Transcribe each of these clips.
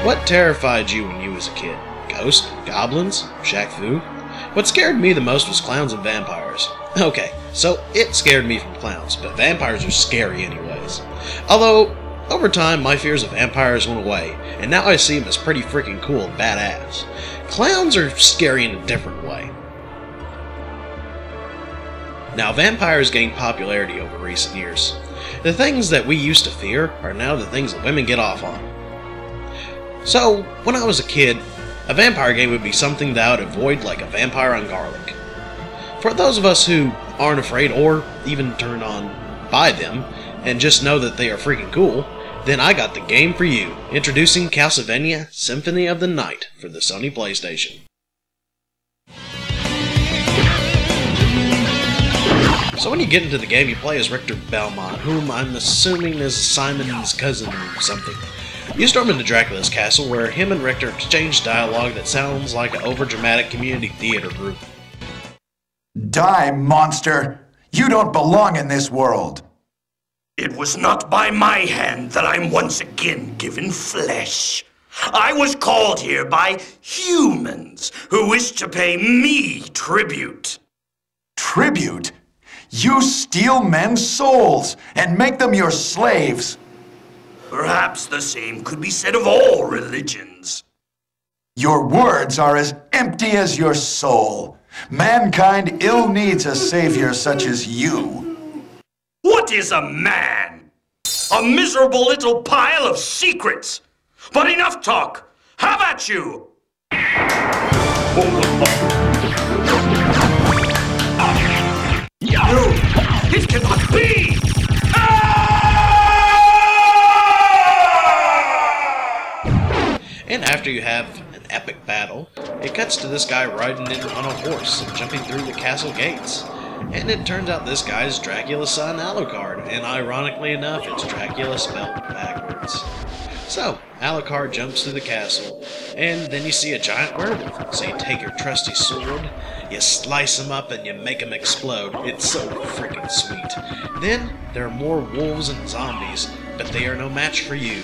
What terrified you when you was a kid? Ghosts? Goblins? Shaq Fu? What scared me the most was clowns and vampires. Okay, so it scared me from clowns, but vampires are scary anyways. Although, over time, my fears of vampires went away, and now I see them as pretty freaking cool and badass. Clowns are scary in a different way. Now, vampires gained popularity over recent years. The things that we used to fear are now the things that women get off on. So, when I was a kid, a vampire game would be something that I would avoid like a vampire on garlic. For those of us who aren't afraid or even turned on by them, and just know that they are freaking cool, then I got the game for you. Introducing Castlevania Symphony of the Night for the Sony PlayStation. So when you get into the game, you play as Richter Belmont, whom I'm assuming is Simon's cousin or something. You storm into Dracula's castle, where him and Richter exchange dialogue that sounds like an overdramatic community theater group. Die, monster! You don't belong in this world! It was not by my hand that I'm once again given flesh. I was called here by humans who wish to pay me tribute. Tribute? You steal men's souls and make them your slaves. Perhaps the same could be said of all religions. Your words are as empty as your soul. Mankind ill needs a savior such as you. What is a man? A miserable little pile of secrets. But enough talk. How about you? No, it cannot be! And after you have an epic battle, it cuts to this guy riding in on a horse and jumping through the castle gates. And it turns out this guy is Dracula's son, Alucard, and ironically enough, it's Dracula spelled backwards. So, Alucard jumps through the castle, and then you see a giant werewolf. So you take your trusty sword, you slice him up, and you make him explode. It's so freaking sweet. Then, there are more wolves and zombies, but they are no match for you.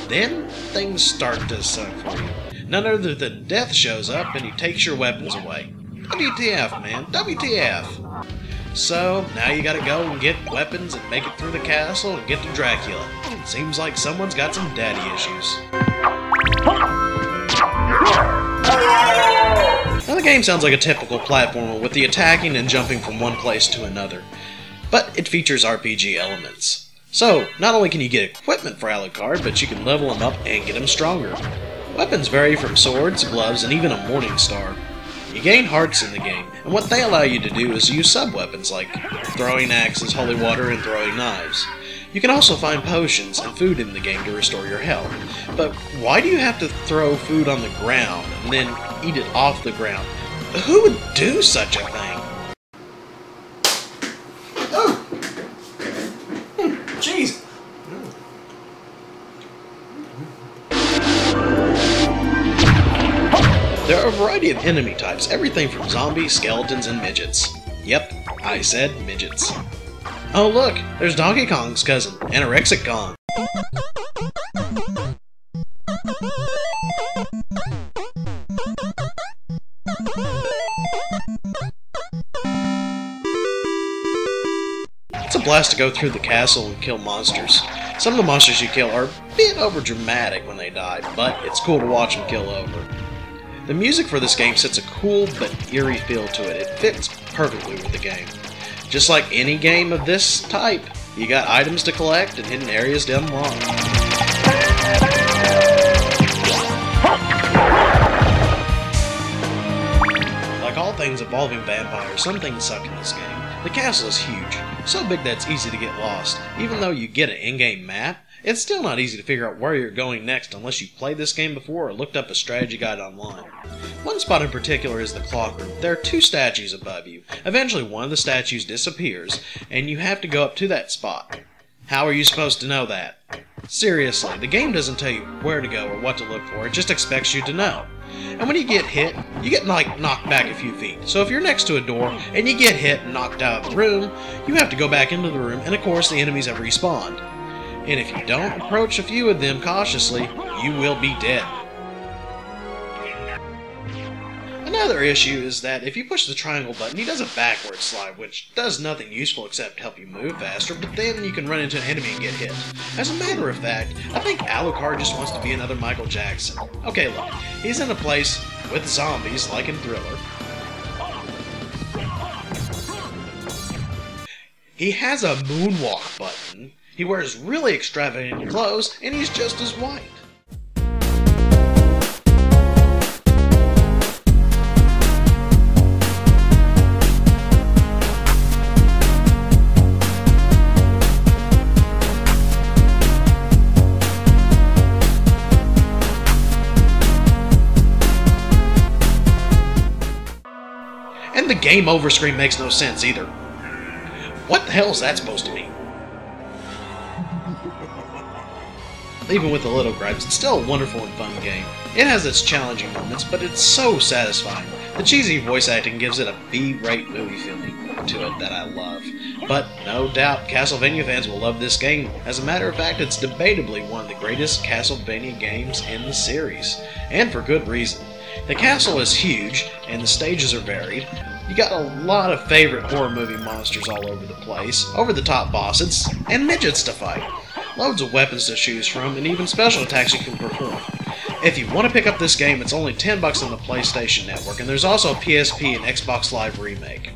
Then, things start to suck for you. None other than Death shows up, and he takes your weapons away. WTF, man. WTF. So, now you gotta go and get weapons and make it through the castle and get to Dracula. Seems like someone's got some daddy issues. Now the game sounds like a typical platformer with the attacking and jumping from one place to another, but it features RPG elements. So, not only can you get equipment for Alucard, but you can level him up and get him stronger. Weapons vary from swords, gloves, and even a morning star. You gain hearts in the game, and what they allow you to do is use sub-weapons like throwing axes, holy water, and throwing knives. You can also find potions and food in the game to restore your health. But why do you have to throw food on the ground and then eat it off the ground? Who would do such a thing? Oh! Jeez! There are a variety of enemy types, everything from zombies, skeletons, and midgets. Yep, I said midgets. Oh look, there's Donkey Kong's cousin, Anorexic Kong. It's a blast to go through the castle and kill monsters. Some of the monsters you kill are a bit overdramatic when they die, but it's cool to watch them kill over. The music for this game sets a cool but eerie feel to it. It fits perfectly with the game. Just like any game of this type, you got items to collect and hidden areas to unlock. Like all things involving vampires, some things suck in this game. The castle is huge, so big that it's easy to get lost. Even though you get an in-game map, it's still not easy to figure out where you're going next unless you've played this game before or looked up a strategy guide online. One spot in particular is the clock room. There are two statues above you. Eventually one of the statues disappears, and you have to go up to that spot. How are you supposed to know that? Seriously, the game doesn't tell you where to go or what to look for, it just expects you to know. And when you get hit, you get knocked back a few feet. So if you're next to a door and you get hit and knocked out of the room, you have to go back into the room, and of course the enemies have respawned. And if you don't approach a few of them cautiously, you will be dead. Another issue is that if you push the triangle button, he does a backward slide, which does nothing useful except help you move faster, but then you can run into an enemy and get hit. As a matter of fact, I think Alucard just wants to be another Michael Jackson. Okay, look, he's in a place with zombies, like in Thriller. He has a moonwalk button, he wears really extravagant clothes, and he's just as white. And the game over screen makes no sense either. What the hell is that supposed to mean? Even with the little gripes, it's still a wonderful and fun game. It has its challenging moments, but it's so satisfying. The cheesy voice acting gives it a B-rate movie feeling to it that I love. But no doubt, Castlevania fans will love this game. As a matter of fact, it's debatably one of the greatest Castlevania games in the series. And for good reason. The castle is huge, and the stages are varied. You got a lot of favorite horror movie monsters all over the place, over-the-top bosses, and midgets to fight. Loads of weapons to choose from, and even special attacks you can perform. If you want to pick up this game, it's only $10 on the PlayStation Network, and there's also a PSP and Xbox Live remake.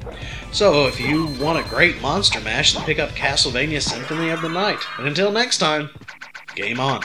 So if you want a great monster mash, then pick up Castlevania Symphony of the Night. And until next time, game on.